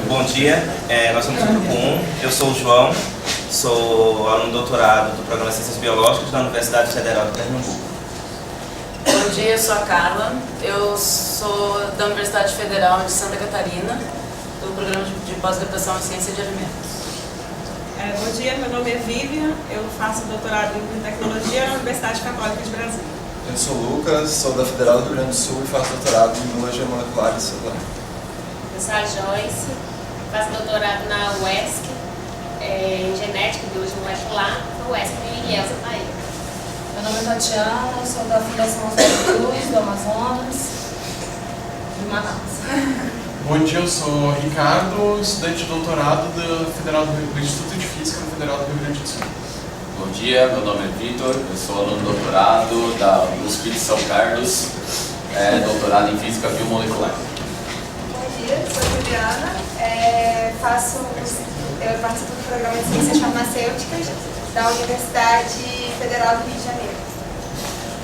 Bom dia, nós somos o Grupo 1, eu sou o João, sou aluno doutorado do Programa de Ciências Biológicas da Universidade Federal de Pernambuco. Bom dia, eu sou a Carla, eu sou da Universidade Federal de Santa Catarina, do Programa de Pós-Graduação em Ciência de Alimentos. Bom dia, meu nome é Vivian, eu faço doutorado em Biotecnologia na Universidade Católica de Brasília. Eu sou o Lucas, sou da Federal do Rio Grande do Sul e faço doutorado em Biologia Molecular e Celular. Eu sou a Joyce, faço doutorado na UESC, em Genética e Biologia Molecular, na UESC em Ilhéus, Bahia. Meu nome é Tatiana, eu sou da Fundação Oswaldo Cruz, do Amazonas, de Manaus. Bom dia, eu sou Ricardo, estudante de doutorado do Instituto de Física da Federal do Rio Grande do Sul. Bom dia, meu nome é Vitor, eu sou aluno de doutorado da USP de São Carlos, doutorado em Física Biomolecular. Bom dia, sou Juliana, eu participo do Programa de Ciências Farmacêuticas da Universidade Federal do Rio de Janeiro.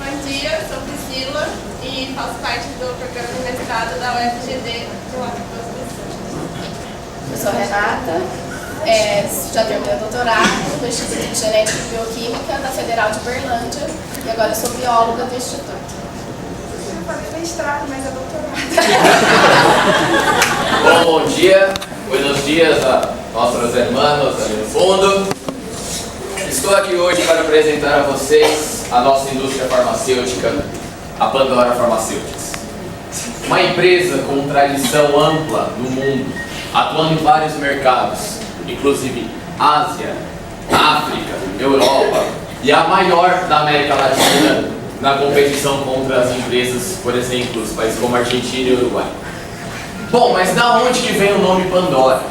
Bom dia, sou Priscila e faço parte do programa de mestrado da UFGD de Mato Grosso do Sul. Eu sou a Renata, já terminei o doutorado do Instituto de Genética e Bioquímica da Federal de Uberlândia e agora eu sou bióloga do Instituto. Eu falei mestrado, mas é doutorado. Bom dia, buenos dias a nossos irmãos ali no fundo. Estou aqui hoje para apresentar a vocês a nossa indústria farmacêutica, a Pandora Pharmaceuticals. Uma empresa com tradição ampla no mundo, atuando em vários mercados, inclusive Ásia, África, Europa, e a maior da América Latina na competição contra as empresas, por exemplo, os países como Argentina e Uruguai. Bom, mas da onde que vem o nome Pandora?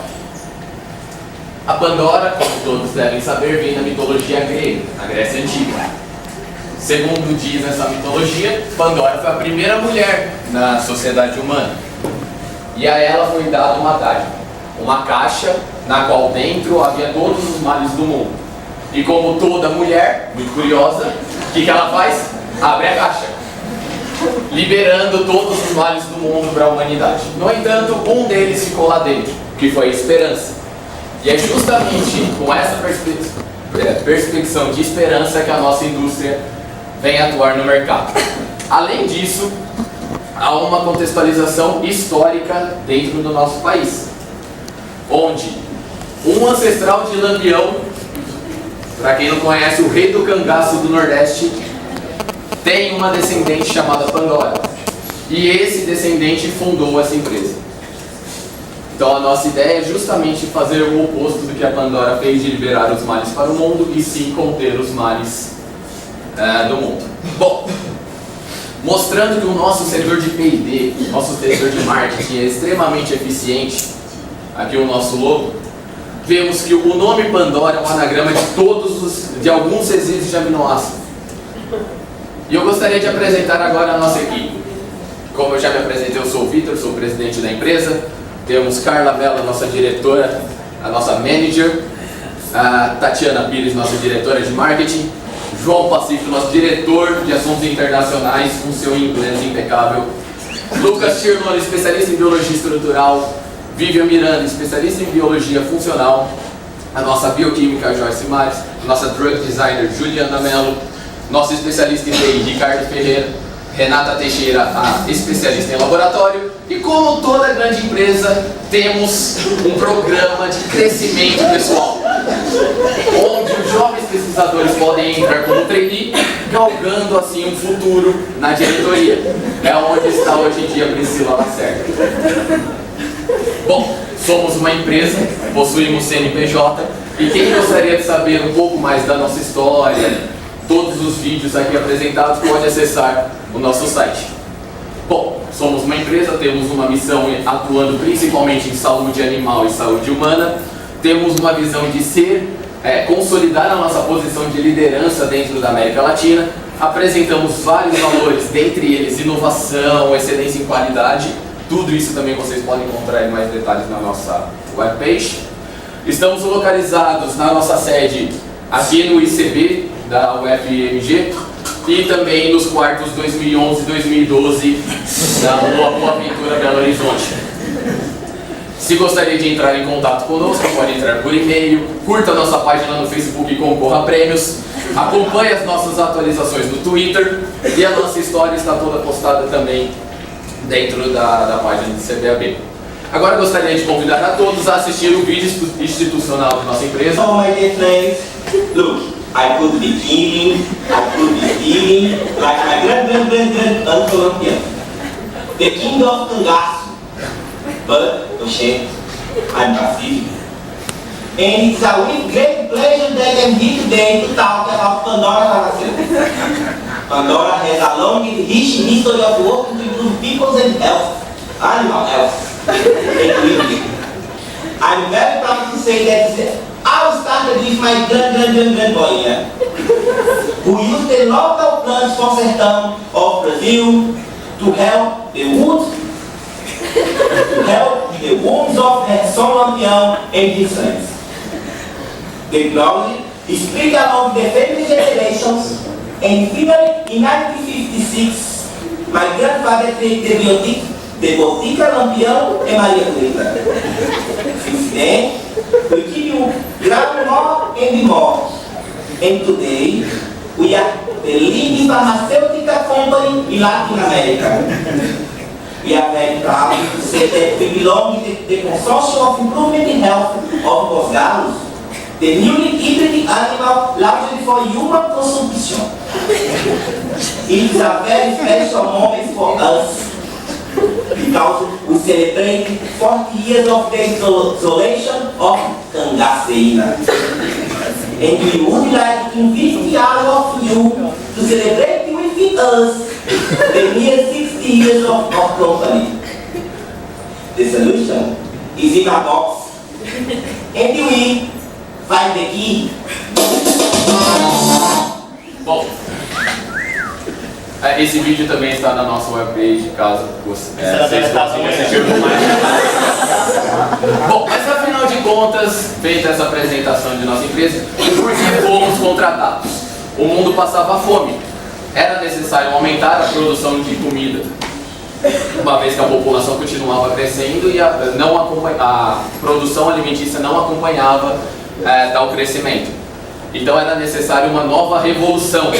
A Pandora, como todos devem saber, vem da mitologia grega, na Grécia Antiga. Segundo diz essa mitologia, Pandora foi a primeira mulher na sociedade humana. E a ela foi dada uma dádiva, uma caixa na qual dentro havia todos os males do mundo. E como toda mulher, muito curiosa, o que ela faz? Abre a caixa, liberando todos os males do mundo para a humanidade. No entanto, um deles ficou lá dentro, que foi a esperança. E é justamente com essa perspectiva de esperança que a nossa indústria vem atuar no mercado. Além disso, há uma contextualização histórica dentro do nosso país, onde um ancestral de Lampião, para quem não conhece, o rei do cangaço do Nordeste, tem uma descendente chamada Pandora. E esse descendente fundou essa empresa. Então a nossa ideia é justamente fazer o oposto do que a Pandora fez, de liberar os males para o mundo e sim conter os males do mundo. Bom, mostrando que o nosso setor de P&D, nosso setor de marketing é extremamente eficiente, aqui o nosso logo, vemos que o nome Pandora é um anagrama de alguns resíduos de aminoácido. E eu gostaria de apresentar agora a nossa equipe. Como eu já me apresentei, eu sou o Vitor, sou o presidente da empresa. Temos Carla Mello, nossa diretora, a nossa manager, a Tatiana Pires, nossa diretora de marketing, João Pacífico, nosso diretor de assuntos internacionais, com seu inglês impecável, Lucas Tirlone, especialista em biologia estrutural, Vivian Miranda, especialista em biologia funcional, a nossa bioquímica Joyce Mares, a nossa drug designer Juliana Mello, nosso especialista em TI Ricardo Ferreira, Renata Teixeira, a especialista em laboratório, e como toda grande empresa, temos um programa de crescimento pessoal, onde os jovens pesquisadores podem entrar como trainee, galgando assim um futuro na diretoria. É onde está hoje em dia a Priscila Lacerda. Bom, somos uma empresa, possuímos CNPJ, e quem gostaria de saber um pouco mais da nossa história, todos os vídeos aqui apresentados, pode acessar o nosso site. Bom, somos uma empresa, temos uma missão atuando principalmente em saúde animal e saúde humana. Temos uma visão de consolidar a nossa posição de liderança dentro da América Latina. Apresentamos vários valores, dentre eles inovação, excelência em qualidade. Tudo isso também vocês podem encontrar em mais detalhes na nossa webpage. Estamos localizados na nossa sede aqui no ICB da UFMG e também nos quartos 2011 e 2012 da Boa Aventura Belo Horizonte. Se gostaria de entrar em contato conosco, pode entrar por e-mail, curta a nossa página no Facebook e concorra a prêmios, acompanhe as nossas atualizações no Twitter e a nossa história está toda postada também dentro da página do CBAB. Agora gostaria de convidar a todos a assistir o vídeo institucional da nossa empresa. Oh, my dear friends, look, I could be eating, I could be eating like my great-great-great-great-uncle here, the king of cangaço. But, Oxê, I'm Pacific. And it's a with great pleasure that I'm here today to talk about Pandora Pharmaceuticals. Pandora has a long and rich history of working to improve people's health, animal health, and living. I'm very proud to say that I started with my grandboy, who used the local plants for sertão of Brazil to help the wounds of São Lampião and his friends. Technology is spread along the family generations, and finally in 1956, my grandfather created the Botica Lampião and Maria Cleita. Since then, we keep growing more and more, and today we are the leading pharmaceutical company in Latin America. We are very proud to say that we belong to the Consortium of Improvement in Health of Bos Galos, the newly hybrid animal launched for human consumption. It is a very special moment for us because we celebrate 40 years of the isolation of cangaceina. And we would like to invite all of you to celebrate with us the near 60 years of company. The solution is in a box, and we find the key. Bom, esse vídeo também está na nossa webpage, caso vocês consigam assistir por mais. Bom, mas afinal de contas, feita essa apresentação de nossa empresa, por que fomos contratados? O mundo passava fome. Era necessário aumentar a produção de comida, uma vez que a população continuava crescendo e a produção alimentícia não acompanhava tal crescimento. Então era necessário uma nova revolução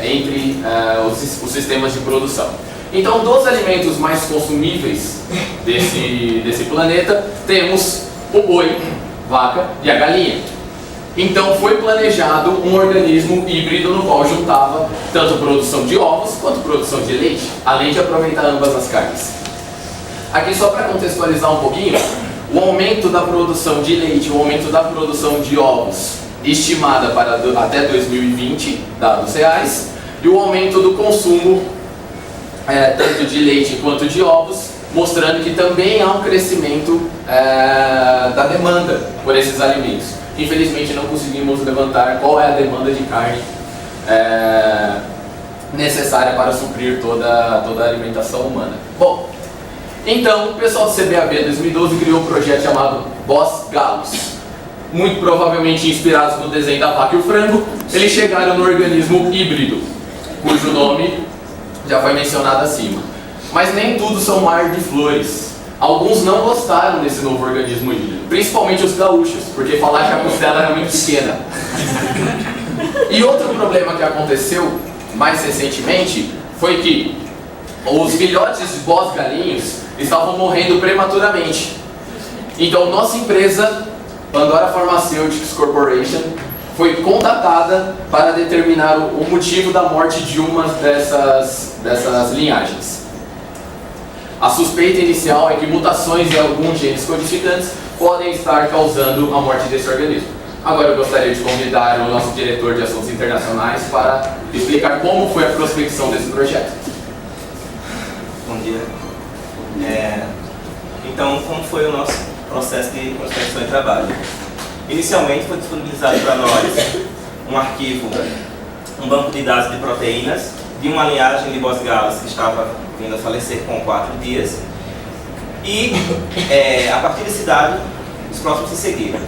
entre os sistemas de produção. Então, dos alimentos mais consumíveis desse planeta, temos o boi, vaca e a galinha. Então foi planejado um organismo híbrido no qual juntava tanto produção de ovos quanto produção de leite, além de aproveitar ambas as carnes. Aqui só para contextualizar um pouquinho, o aumento da produção de leite, o aumento da produção de ovos, estimada para até 2020, dados reais, e o aumento do consumo tanto de leite quanto de ovos, mostrando que também há um crescimento da demanda por esses alimentos. Infelizmente não conseguimos levantar qual é a demanda de carne necessária para suprir toda a alimentação humana. Bom, então o pessoal do CBAB em 2012 criou um projeto chamado Bos Galos. Muito provavelmente inspirados no desenho da vaca e o frango, eles chegaram no organismo híbrido, cujo nome já foi mencionado acima. Mas nem tudo são mar de flores. Alguns não gostaram desse novo organismo híbrido, principalmente os gaúchos, porque falaram que a costela era muito pequena. E outro problema que aconteceu mais recentemente foi que os filhotes de bós galinhos estavam morrendo prematuramente. Então nossa empresa, Pandora Pharmaceuticals Corporation, foi contatada para determinar o motivo da morte de uma dessas linhagens. A suspeita inicial é que mutações em alguns genes codificantes podem estar causando a morte desse organismo. Agora eu gostaria de convidar o nosso diretor de assuntos internacionais para explicar como foi a prospecção desse projeto. Bom dia. Então, como foi o nosso processo de prospecção e trabalho? Inicialmente foi disponibilizado para nós um arquivo, um banco de dados de proteínas de uma linhagem de bós galos que estava vindo a falecer com 4 dias e a partir desse dado os próximos se seguiram.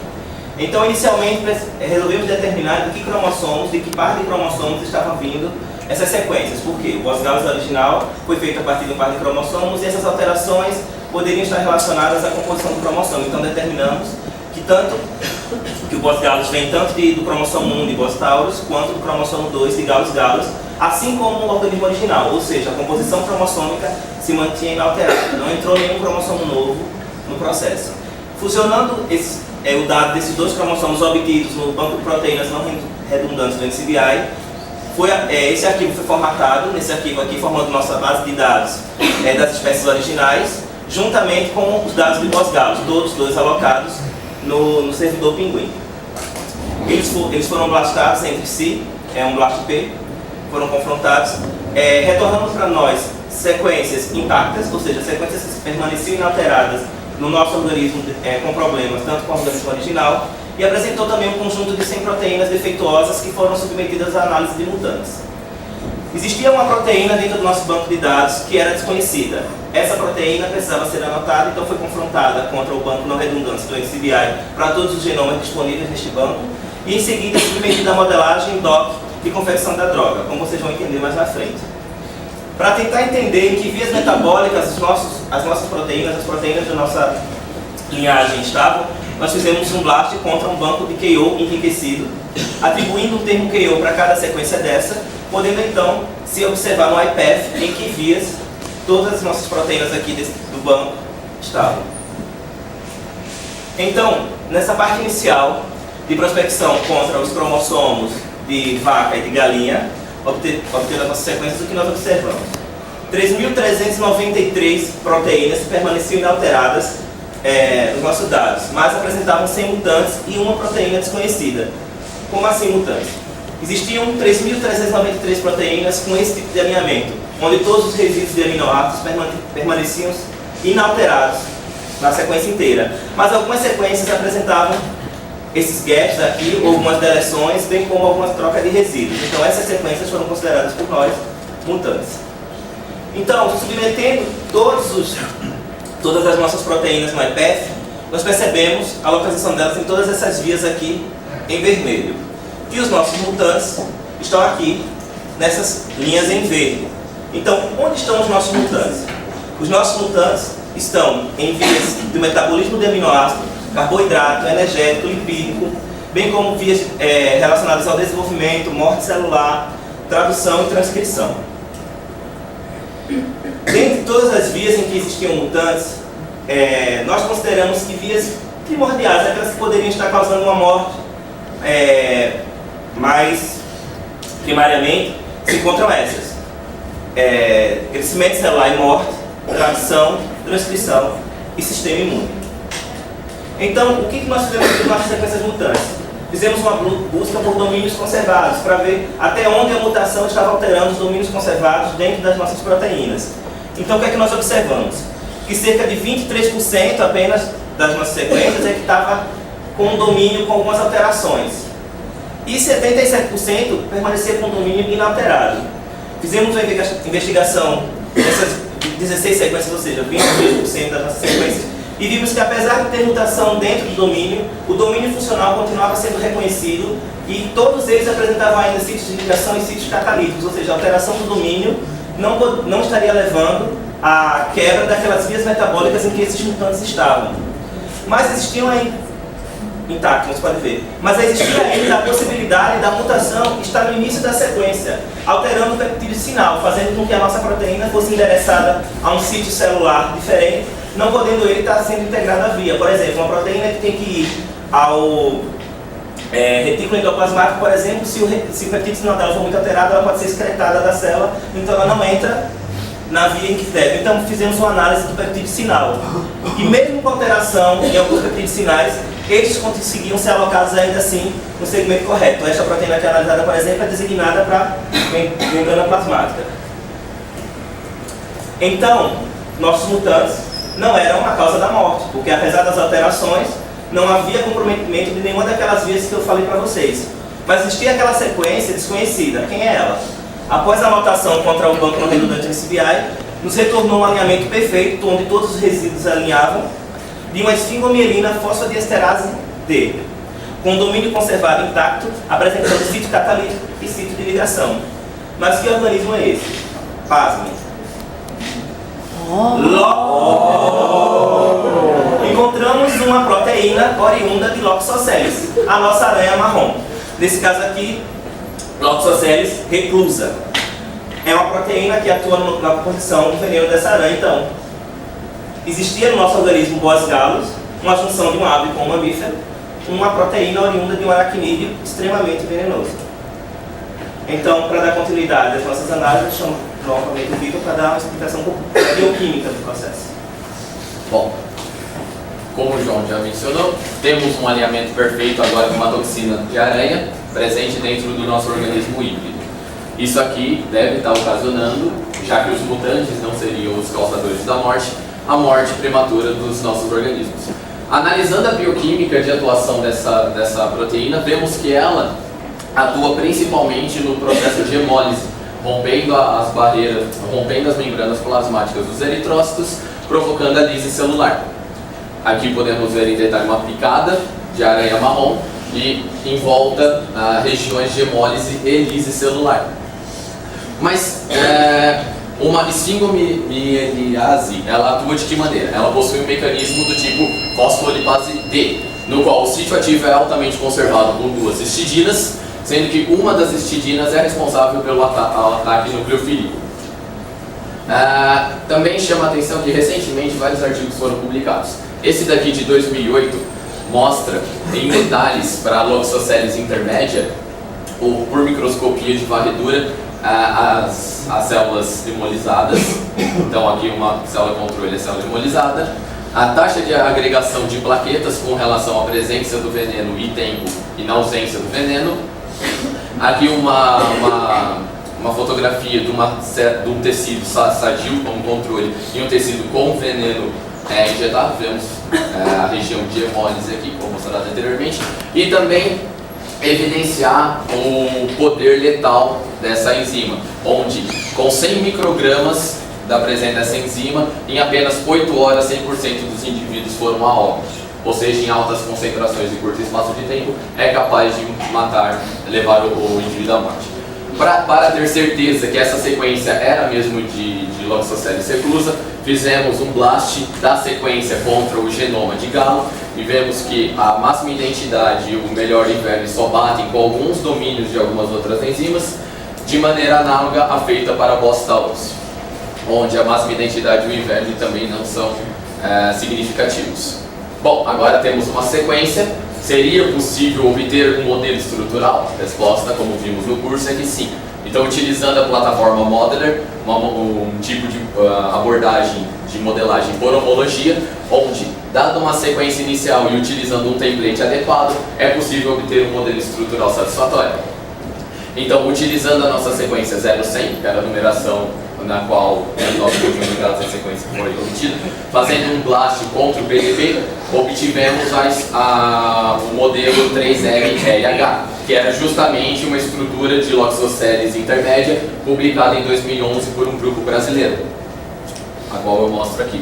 Então inicialmente resolvemos determinar de que cromossomos, de que par de cromossomos estavam vindo essas sequências. Por quê? O bós galos original foi feito a partir de um par de cromossomos e essas alterações poderiam estar relacionadas à composição do cromossomo. Então determinamos que tanto que o Bos Gallus vem tanto do cromossomo 1 de Bos Taurus quanto do cromossomo 2 de Gallus Gallus, assim como o organismo original, ou seja, a composição cromossômica se mantinha inalterada, não entrou nenhum cromossomo novo no processo. Fusionando o dado desses dois cromossomos obtidos no banco de proteínas não redundantes do NCBI, esse arquivo foi formatado, nesse arquivo aqui, formando nossa base de dados das espécies originais, juntamente com os dados de Bos Gallus, todos dois alocados no servidor Pinguim. Eles foram blastados entre si, um blast P, foram confrontados, retornando para nós sequências intactas, ou seja, sequências que permaneciam inalteradas no nosso organismo com problemas, tanto com o organismo original, e apresentou também um conjunto de 100 proteínas defeituosas que foram submetidas à análise de mutantes. Existia uma proteína dentro do nosso banco de dados que era desconhecida. Essa proteína precisava ser anotada, então foi confrontada contra o banco não redundante do NCBI para todos os genomas disponíveis neste banco, e em seguida submetida à modelagem, DOC e confecção da droga, como vocês vão entender mais na frente. Para tentar entender em que vias metabólicas as nossas proteínas, as proteínas da nossa linhagem estavam, nós fizemos um blast contra um banco de KO enriquecido, atribuindo um termo KO para cada sequência dessa, podendo então se observar no iPath em que vias todas as nossas proteínas aqui do banco estavam. Então, nessa parte inicial de prospecção contra os cromossomos de vaca e de galinha, obtendo as nossas sequências, o que nós observamos? 3.393 proteínas permaneciam inalteradas nos nossos dados, mas apresentavam 100 mutantes e uma proteína desconhecida. Como assim mutantes? Existiam 3.393 proteínas com esse tipo de alinhamento, onde todos os resíduos de aminoácidos permaneciam inalterados na sequência inteira, mas algumas sequências apresentavam esses gaps aqui, algumas deleções, bem como algumas trocas de resíduos. Então essas sequências foram consideradas por nós mutantes. Então, submetendo todas as nossas proteínas no iPath, nós percebemos a localização delas em todas essas vias aqui em vermelho. E os nossos mutantes estão aqui nessas linhas em verde. Então, onde estão os nossos mutantes? Os nossos mutantes estão em vias do metabolismo de aminoácido, carboidrato, energético, lipídico, bem como vias relacionadas ao desenvolvimento, morte celular, tradução e transcrição. Dentre todas as vias em que existiam mutantes, nós consideramos que vias primordiais, aquelas que poderiam estar causando uma morte, mas primariamente se encontram essas: crescimento celular e morte, tradução, transcrição e sistema imune. Então, o que nós fizemos com nossas sequências mutantes? Fizemos uma busca por domínios conservados, para ver até onde a mutação estava alterando os domínios conservados dentro das nossas proteínas. Então, o que é que nós observamos? Que cerca de 23% apenas das nossas sequências é que estava com um domínio com algumas alterações. E 77% permanecia com o domínio inalterado. Fizemos uma investigação dessas 16 sequências, ou seja, 23% das nossas sequências, e vimos que apesar de ter mutação dentro do domínio, o domínio funcional continuava sendo reconhecido e todos eles apresentavam ainda sítios de ligação e sítios catalíticos, ou seja, a alteração do domínio não estaria levando à quebra daquelas vias metabólicas em que esses mutantes estavam. Mas existiam ainda, intactos, você pode ver, mas existia ainda a possibilidade da mutação estar no início da sequência, alterando o peptídeo sinal, fazendo com que a nossa proteína fosse endereçada a um sítio celular diferente, não podendo ele estar sendo integrado à via. Por exemplo, uma proteína que tem que ir ao retículo endoplasmático, por exemplo, se o peptídeo sinal dela for muito alterado, ela pode ser excretada da célula, então ela não entra na via em que deve. Então fizemos uma análise do peptídeo sinal. E mesmo com alteração em alguns peptídeos sinais, eles conseguiam ser alocados ainda assim no segmento correto. Esta proteína que é analisada, por exemplo, é designada para membrana plasmática. Então, nossos mutantes não eram a causa da morte, porque apesar das alterações, não havia comprometimento de nenhuma daquelas vias que eu falei para vocês. Mas existia aquela sequência desconhecida. Quem é ela? Após a anotação contra o banco não redundante NCBI, nos retornou um alinhamento perfeito, onde todos os resíduos alinhavam, de uma esfingomielina fosfodiesterase D, com o domínio conservado intacto, apresentando sítio catalítico e sítio de ligação. Mas que organismo é esse? Pasmem. pegamos uma proteína oriunda de Loxosceles, a nossa aranha marrom. Nesse caso aqui, Loxosceles reclusa. É uma proteína que atua na composição do veneno dessa aranha. Então, existia no nosso organismo boas galos, uma junção de uma ave com um mamífero, uma proteína oriunda de um aracnídeo extremamente venenoso. Então, para dar continuidade às nossas análises, eu chamo novamente o Vitor para dar uma explicação bioquímica do processo. Bom, como o João já mencionou, temos um alinhamento perfeito agora com uma toxina de aranha presente dentro do nosso organismo híbrido. Isso aqui deve estar ocasionando, já que os mutantes não seriam os causadores da morte, a morte prematura dos nossos organismos. Analisando a bioquímica de atuação dessa proteína, vemos que ela atua principalmente no processo de hemólise, rompendo as barreiras, rompendo as membranas plasmáticas dos eritrócitos, provocando a lise celular. Aqui podemos ver em detalhe uma picada de aranha marrom e em volta regiões de hemólise e lise celular. Mas uma esfingomieliase, ela atua de que maneira? Ela possui um mecanismo do tipo fosfolipase D, no qual o sítio ativo é altamente conservado por duas histidinas, sendo que uma das histidinas é responsável pelo ataque nucleofílico. Também chama a atenção que recentemente vários artigos foram publicados. Esse daqui de 2008 mostra em detalhes para a Loxosceles intermédia, ou por microscopia de varredura, as células hemolizadas. Então aqui uma célula controle, a célula hemolizada, a taxa de agregação de plaquetas com relação à presença do veneno e tempo e na ausência do veneno. Aqui uma fotografia de um tecido sadio como controle e um tecido com veneno injetado. Vemos a região de hemólise aqui, como mostrado anteriormente, e também evidenciar o poder letal dessa enzima, onde com 100 microgramas da presença dessa enzima, em apenas 8 horas 100% dos indivíduos foram a óbito. Ou seja, em altas concentrações e curto espaço de tempo, é capaz de matar, levar o indivíduo à morte. Para ter certeza que essa sequência era mesmo de Loxosceles reclusa, fizemos um blast da sequência contra o genoma de galo e vemos que a máxima identidade e o melhor inverno só batem com alguns domínios de algumas outras enzimas, de maneira análoga à feita para Bos taurus, onde a máxima identidade e o inverno também não são significativos. Bom, agora temos uma sequência. Seria possível obter um modelo estrutural? Resposta, como vimos no curso, é que sim. Então, utilizando a plataforma Modeler, um tipo de abordagem de modelagem por homologia, onde, dada uma sequência inicial e utilizando um template adequado, é possível obter um modelo estrutural satisfatório. Então, utilizando a nossa sequência 0100, que era a numeração na qual o nosso conjunto de dados em sequência foi obtido, fazendo um blast contra o PDB, obtivemos o modelo 3RLH, que era justamente uma estrutura de Loxosceles intermédia, publicada em 2011 por um grupo brasileiro, a qual eu mostro aqui.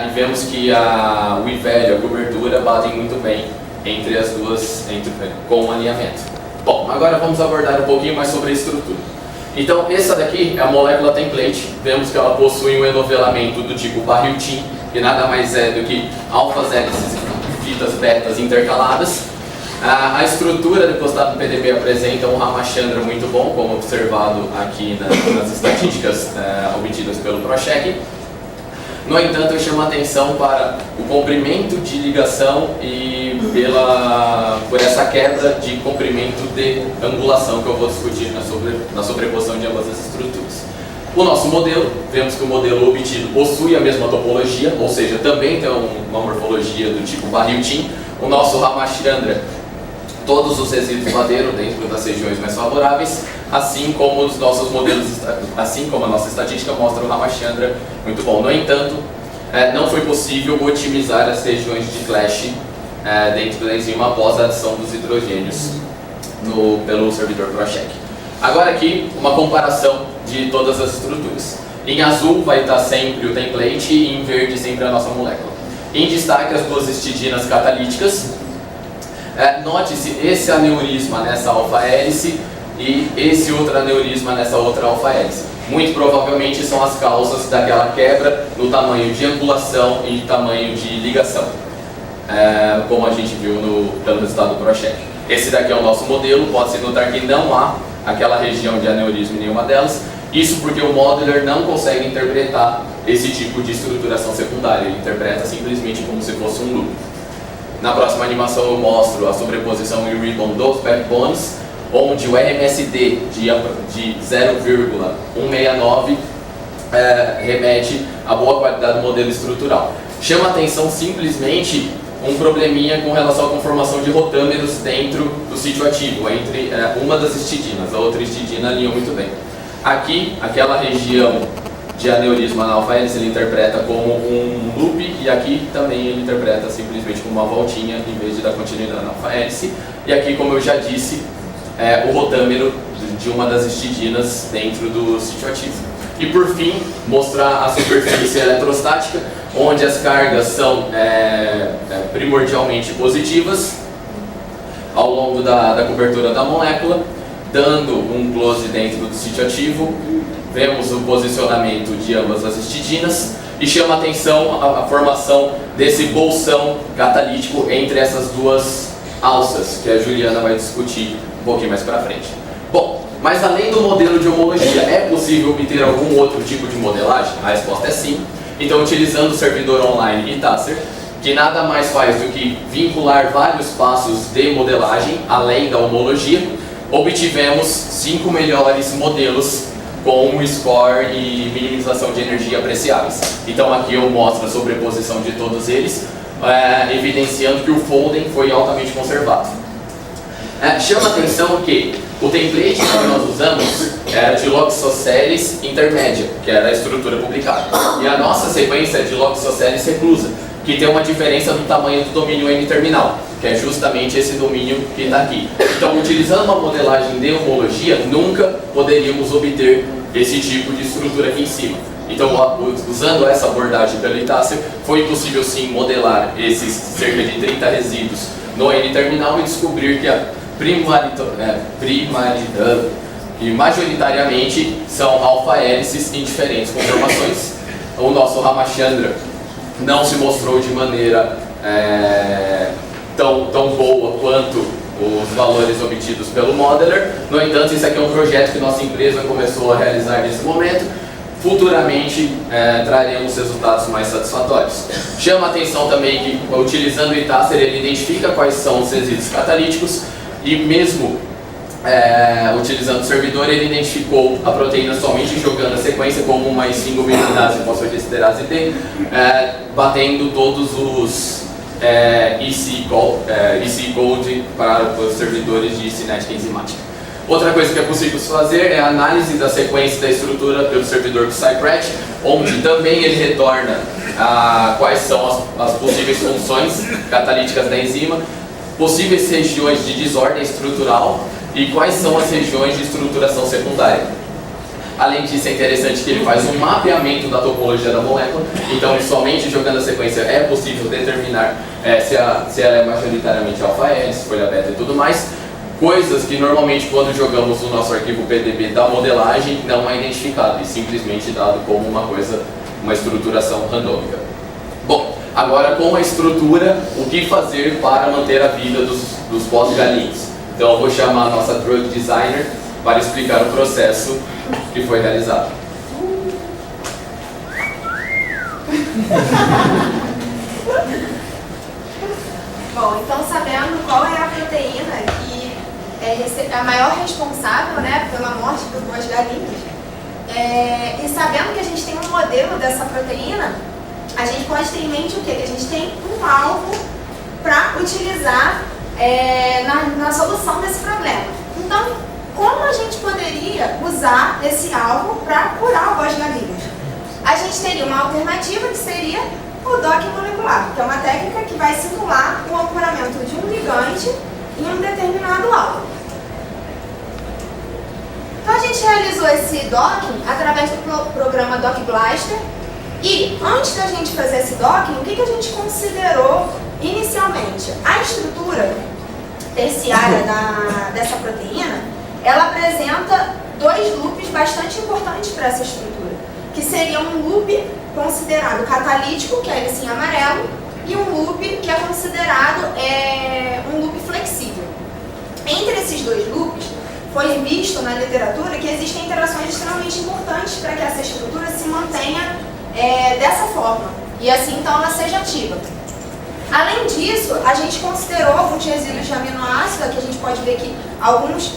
E vemos que o IVEL e a cobertura batem muito bem entre as duas, com o alinhamento. Bom, agora vamos abordar um pouquinho mais sobre a estrutura. Então, essa daqui é a molécula template. Vemos que ela possui um enovelamento do tipo Barriltin, que nada mais é do que alfas, hélices e fitas betas intercaladas. A estrutura do encostado do PDB apresenta um Ramachandra muito bom, como observado aqui nas estatísticas obtidas pelo ProCheck. No entanto, eu chamo a atenção para o comprimento de ligação e por essa quebra de comprimento de angulação que eu vou discutir na sobreposição de ambas as estruturas. O nosso modelo, vemos que o modelo obtido possui a mesma topologia, ou seja, também tem uma morfologia do tipo Barriltin. O nosso Ramachandra, todos os resíduos bateram dentro das regiões mais favoráveis, assim como os nossos modelos, assim como a nossa estatística mostra o Ramachandra muito bom. No entanto, não foi possível otimizar as regiões de clash dentro da enzima após a adição dos hidrogênios pelo servidor ProCheck. Agora aqui, uma comparação de todas as estruturas. Em azul vai estar sempre o template e em verde sempre a nossa molécula. Em destaque as duas histidinas catalíticas. Note-se esse aneurisma nessa alfa-hélice e esse outro aneurisma nessa outra alfa-hélice. Muito provavelmente são as causas daquela quebra no tamanho de angulação e tamanho de ligação. como a gente viu pelo resultado do ProCheck. Esse daqui é o nosso modelo, pode-se notar que não há aquela região de aneurisma em nenhuma delas, isso porque o modeler não consegue interpretar esse tipo de estruturação secundária, ele interpreta simplesmente como se fosse um loop. Na próxima animação eu mostro a sobreposição em ribbon dos backbones, onde o RMSD de 0,169 remete à boa qualidade do modelo estrutural. Chama atenção simplesmente um probleminha com relação à conformação de rotâmeros dentro do sítio ativo, entre uma das histidinas, a outra histidina alinhou muito bem. Aqui, aquela região de aneurisma na alfa-hélice ele interpreta como um loop, e aqui também ele interpreta simplesmente como uma voltinha em vez de dar continuidade na alfa-hélice. E aqui, como eu já disse, o rotâmero de uma das histidinas dentro do sítio ativo. E por fim, mostrar a superfície eletrostática, onde as cargas são primordialmente positivas ao longo da cobertura da molécula, dando um close dentro do sítio ativo. Vemos o posicionamento de ambas as histidinas e chama a atenção a formação desse bolsão catalítico entre essas duas alças, que a Juliana vai discutir um pouquinho mais para frente. Bom, mas além do modelo de homologia, é possível obter algum outro tipo de modelagem? A resposta é sim. Então, utilizando o servidor online Itasser, que nada mais faz do que vincular vários passos de modelagem, além da homologia, obtivemos 5 melhores modelos com um score e minimização de energia apreciáveis. Então aqui eu mostro a sobreposição de todos eles, evidenciando que o folding foi altamente conservado. Chama a atenção que o template que nós usamos era de log isocélis intermédia, que era a estrutura publicada. E a nossa sequência é de log isocélis reclusa, que tem uma diferença no tamanho do domínio N-terminal, que é justamente esse domínio que está aqui. Então, utilizando uma modelagem de homologia, nunca poderíamos obter esse tipo de estrutura aqui em cima. Então, usando essa abordagem pelo Itasser, foi possível sim modelar esses cerca de 30 resíduos no N-terminal e descobrir que que majoritariamente são alfa-hélices em diferentes conformações. O nosso Ramachandra não se mostrou de maneira tão boa quanto os valores obtidos pelo modeler. No entanto, isso aqui é um projeto que nossa empresa começou a realizar nesse momento. Futuramente traremos resultados mais satisfatórios. Chama a atenção também que, utilizando o Itasser, ele identifica quais são os resíduos catalíticos e mesmo utilizando o servidor, ele identificou a proteína somente jogando a sequência como uma single uridase fosfodiesterase D, batendo todos os EC code para os servidores de cinética enzimática. Outra coisa que é possível fazer é a análise da sequência da estrutura pelo servidor do Cypret, onde também ele retorna quais são as possíveis funções catalíticas da enzima, possíveis regiões de desordem estrutural e quais são as regiões de estruturação secundária. Além disso, é interessante que ele faz um mapeamento da topologia da molécula, então somente jogando a sequência é possível determinar se ela é majoritariamente alfa-hélice, folha beta e tudo mais, coisas que normalmente quando jogamos no nosso arquivo PDB da modelagem não é identificado e simplesmente dado como uma estruturação randômica. Bom, agora com a estrutura, o que fazer para manter a vida dos pós-galinhos? Então eu vou chamar a nossa drug designer para explicar o processo que foi realizado. Bom, então sabendo qual é a proteína que é a maior responsável, né, pela morte das boas galinhas, e sabendo que a gente tem um modelo dessa proteína, a gente pode ter em mente o quê? Que a gente tem um alvo para utilizar na solução desse problema. Então, como a gente poderia usar esse alvo para curar o boas galinhas? A gente teria uma alternativa que seria o docking molecular, que é uma técnica que vai simular o ancoramento de um ligante em um determinado alvo. Então a gente realizou esse docking através do programa DocBlaster e antes da gente fazer esse docking, o que a gente considerou inicialmente? A estrutura terciária dessa proteína, ela apresenta dois loops bastante importantes para essa estrutura, que seria um loop considerado catalítico, que é esse em amarelo, e um loop que é considerado um loop flexível. Entre esses dois loops, foi visto na literatura que existem interações extremamente importantes para que essa estrutura se mantenha dessa forma, e assim então ela seja ativa. Além disso, a gente considerou alguns resíduos de aminoácido, que a gente pode ver que alguns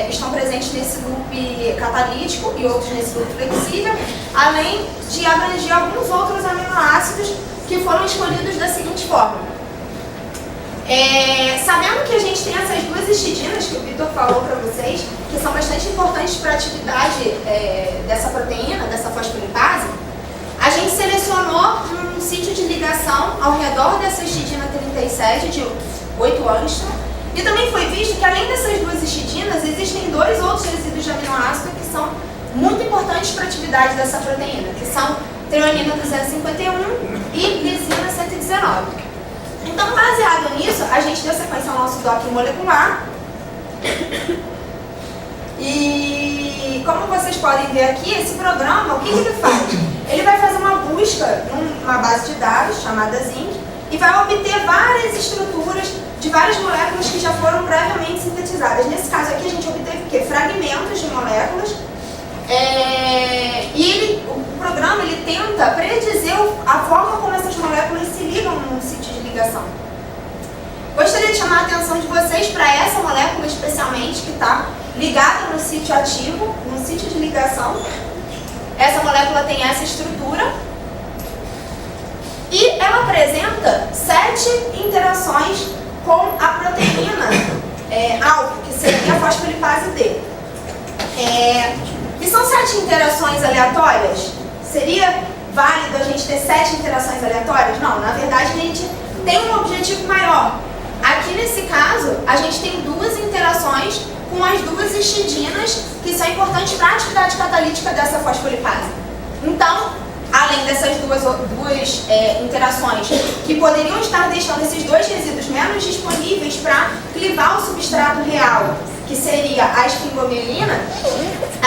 estão presentes nesse loop catalítico e outros nesse loop flexível, além de abranger alguns outros aminoácidos que foram escolhidos da seguinte forma. Sabendo que a gente tem essas duas histidinas que o Vitor falou para vocês, que são bastante importantes para a atividade dessa proteína, dessa fosfolipase, a gente selecionou um sítio de ligação ao redor dessa histidina 37 de 8 angstrom, e também foi visto que além dessas duas histidinas, existem dois outros resíduos de aminoácido que são muito importantes para a atividade dessa proteína, que são treonina 251 e lisina 119. Então, baseado nisso, a gente deu sequência ao nosso doc molecular. E como vocês podem ver aqui, esse programa, o que ele faz? Ele vai fazer uma busca numa base de dados chamada Zinc e vai obter várias estruturas de várias moléculas que já foram previamente sintetizadas. Nesse caso aqui, a gente obteve o quê? Fragmentos de moléculas. E o programa ele tenta predizer a forma como essas moléculas se ligam num sítio de ligação. Gostaria de chamar a atenção de vocês para essa molécula especialmente, que está ligada no sítio ativo, no sítio de ligação. Essa molécula tem essa estrutura e ela apresenta 7 interações com a proteína alvo, que seria a fosfolipase D. E são 7 interações aleatórias? Seria válido a gente ter 7 interações aleatórias? Não, na verdade a gente tem um objetivo maior. Aqui nesse caso, a gente tem 2 interações com as 2 histidinas que são importantes para a atividade catalítica dessa fosfolipase. Então, além dessas duas interações que poderiam estar deixando esses 2 resíduos menos disponíveis para clivar o substrato real, que seria a esfingomielina,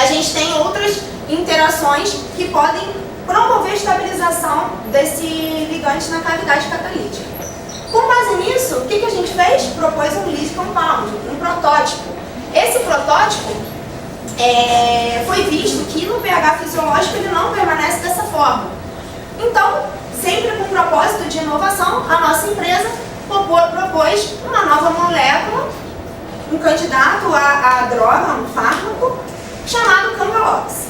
a gente tem outras interações que podem promover a estabilização desse ligante na cavidade catalítica. Com base nisso, o que a gente fez? Propôs um lead compound, um protótipo. Esse protótipo foi visto que no pH fisiológico ele não permanece dessa forma. Então, sempre com o propósito de inovação, a nossa empresa propôs uma nova molécula, um candidato a droga, um fármaco, chamado Cambalox.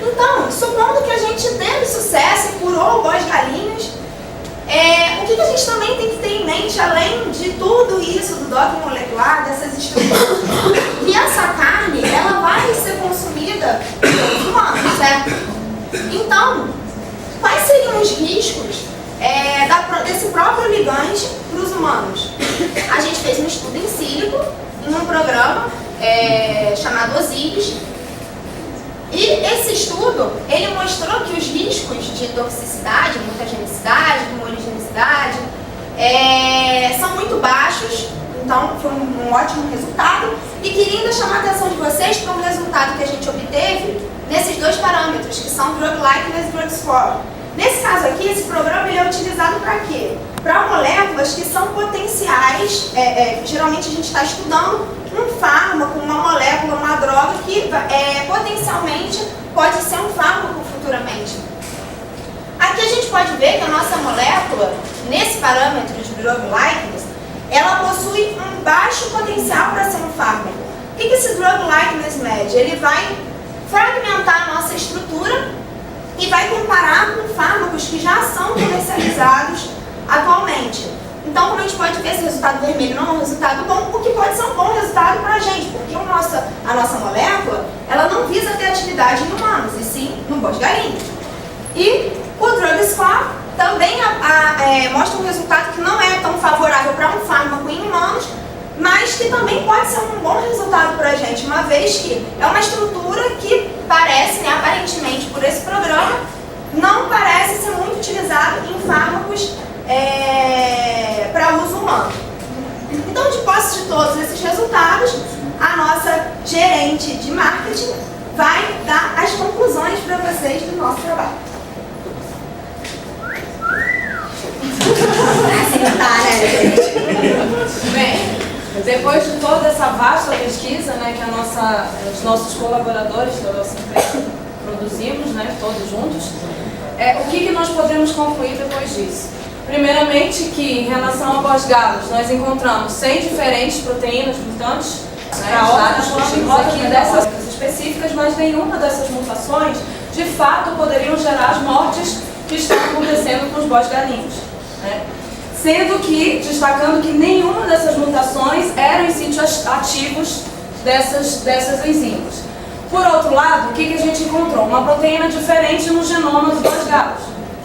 Então, supondo que a gente teve sucesso e curou boas galinhas, o que a gente também tem que ter em mente, além de tudo isso, do doping molecular, dessas estruturas, que essa carne, ela vai ser consumida pelos humanos, certo? Então, quais seriam os riscos desse próprio ligante para os humanos? A gente fez um estudo em sílico, em um programa chamado Osiris, e esse estudo, ele mostrou que os riscos de toxicidade, mutagenicidade, tumorigenicidade, são muito baixos, então foi um ótimo resultado. E queria ainda chamar a atenção de vocês para um resultado que a gente obteve nesses 2 parâmetros, que são Drug Likeness e Drug Score. Nesse caso aqui, esse programa ele é utilizado para quê? Para moléculas que são potenciais, geralmente a gente está estudando um fármaco, uma molécula, uma droga que potencialmente pode ser um fármaco futuramente. Aqui a gente pode ver que a nossa molécula, nesse parâmetro de drug likeness, ela possui um baixo potencial para ser um fármaco. O que esse drug likeness mede? Ele vai fragmentar a nossa estrutura e vai comparar com fármacos que já são comercializados atualmente. Então, como a gente pode ver, esse resultado vermelho não é um resultado bom, o que pode ser um bom resultado para a gente, porque a nossa molécula, ela não visa ter atividade em humanos, e sim no boas galinhas. E o Drug Score também mostra um resultado que não é tão favorável para um fármaco em humanos, mas que também pode ser um bom resultado para a gente, uma vez que é uma estrutura que parece, aparentemente por esse programa, não parece ser muito utilizado em fármacos para uso humano. Então, de posse de todos esses resultados, a nossa gerente de marketing vai dar as conclusões para vocês do nosso trabalho. acertar, né, gente? Bem, depois de toda essa vasta pesquisa, né, que os nossos colaboradores da nossa empresa produzimos, né, todos juntos, o que nós podemos concluir depois disso? Primeiramente, que em relação a pós-galos, nós encontramos 100 diferentes proteínas mutantes, vários tipos aqui dessas específicas, mas nenhuma dessas mutações, de fato, poderiam gerar as mortes que estão acontecendo com os bois-galinhos, né? Sendo que, destacando que nenhuma dessas mutações eram em sítios ativos dessas enzimas. Por outro lado, o que a gente encontrou? Uma proteína diferente no genoma dos bois-galos,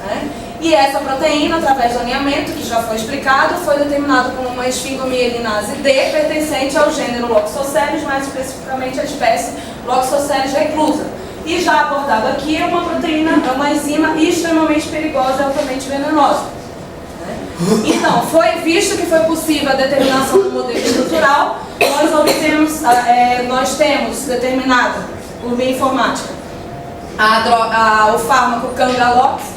né? E essa proteína, através do alinhamento, que já foi explicado, foi determinada por uma esfingomielinase D, pertencente ao gênero Loxosceles, mais especificamente a espécie Loxosceles reclusa. E já abordado aqui, é uma proteína, é uma enzima extremamente perigosa e altamente venenosa. Então, foi visto que foi possível a determinação do modelo estrutural, nós temos determinado, por via informática, o fármaco Cangalox.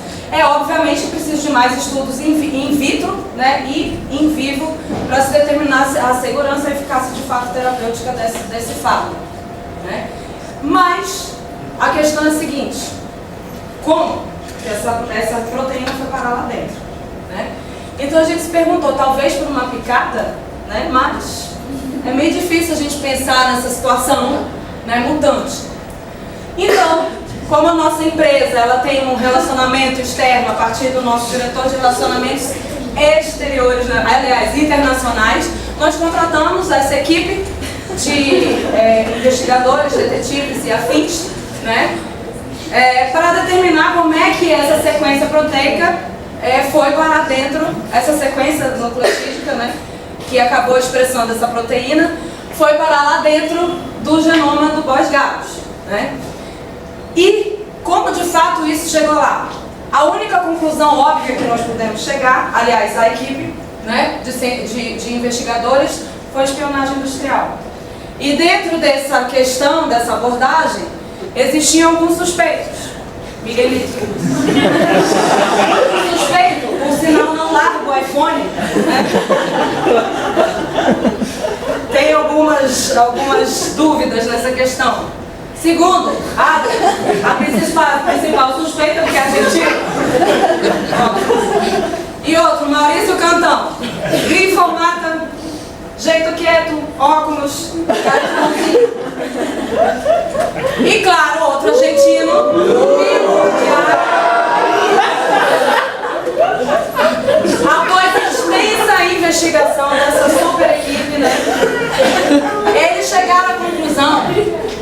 Obviamente, preciso de mais estudos in vitro, né, e in vivo para se determinar a segurança e a eficácia de fato terapêutica desse fármaco, né? Mas a questão é a seguinte: como essa proteína foi parar lá dentro, né? Então a gente se perguntou, talvez por uma picada, né, mas é meio difícil a gente pensar nessa situação, né, mutante. Então, como a nossa empresa ela tem um relacionamento externo a partir do nosso diretor de relacionamentos exteriores, né, aliás, internacionais, nós contratamos essa equipe de investigadores, detetives e afins, né, para determinar como é que essa sequência proteica foi parar dentro, essa sequência nucleotídica, né, que acabou expressando essa proteína, foi parar lá dentro do genoma do bois-galos, né? E como de fato isso chegou lá? A única conclusão óbvia que nós pudemos chegar, aliás, a equipe, né, de investigadores, foi espionagem industrial. E dentro dessa questão, dessa abordagem, existiam alguns suspeitos. Miguelito. Suspeito, por sinal não largo o iPhone, né? Tem algumas dúvidas nessa questão. Segundo, a principal suspeita, porque a gente... E outro, Maurício Cantão. Grifomata, jeito quieto, óculos, cara de mãozinha. E claro, outro argentino. Após a extensa investigação dessa super equipe, né, eles chegaram à conclusão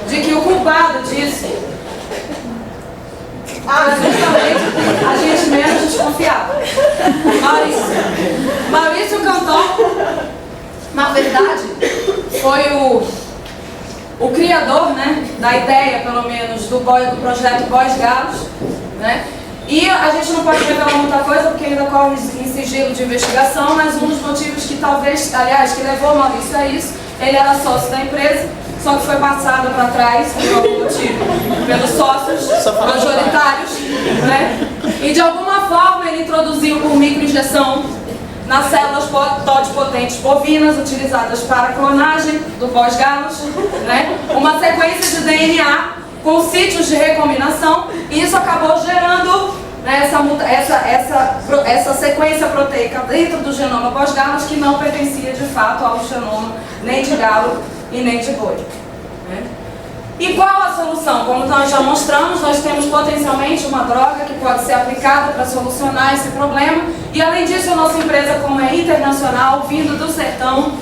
de que o culpado disso justamente a gente menos desconfiava. Maurício Cantão, na verdade, foi o criador, né, da ideia, pelo menos, do projeto Bois-Galos, né? E a gente não pode revelar muita coisa porque ainda corre em sigilo de investigação, mas um dos motivos que talvez, aliás, que levou o Maurício a isso, ele era sócio da empresa, só que foi passado para trás, por algum motivo, pelos sócios majoritários, né? E de alguma forma ele introduziu por microinjeção nas células todipotentes bovinas utilizadas para a clonagem do bois-galos, né, uma sequência de DNA com sítios de recombinação, e isso acabou gerando, né, essa sequência proteica dentro do genoma bois-galos que não pertencia de fato ao genoma nem de galo e nem de boi, né? E qual a solução? Como nós já mostramos, nós temos potencialmente uma droga que pode ser aplicada para solucionar esse problema. E além disso, a nossa empresa, como é internacional, vindo do sertão,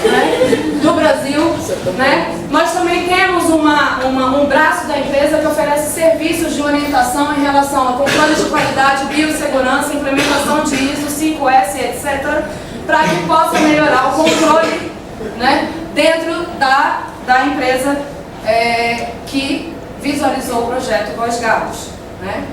né, do Brasil, né, nós também temos um braço da empresa que oferece serviços de orientação em relação a controle de qualidade, biossegurança, implementação de ISO, 5S, etc., para que possa melhorar o controle, né, dentro da empresa que visualizou o projeto Bois-Galos, né?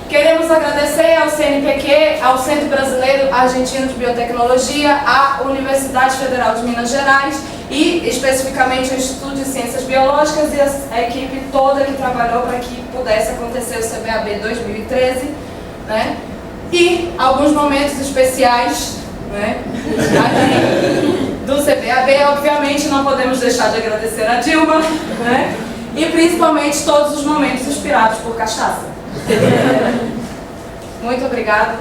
Queremos agradecer ao CNPq, ao Centro Brasileiro Argentino de Biotecnologia, à Universidade Federal de Minas Gerais e especificamente ao Instituto de Ciências Biológicas e a equipe toda que trabalhou para que pudesse acontecer o CBAB 2013, né? E alguns momentos especiais né? Aqui do CBAB, obviamente não podemos deixar de agradecer a Dilma, né? E principalmente todos os momentos inspirados por cachaça. Muito obrigada.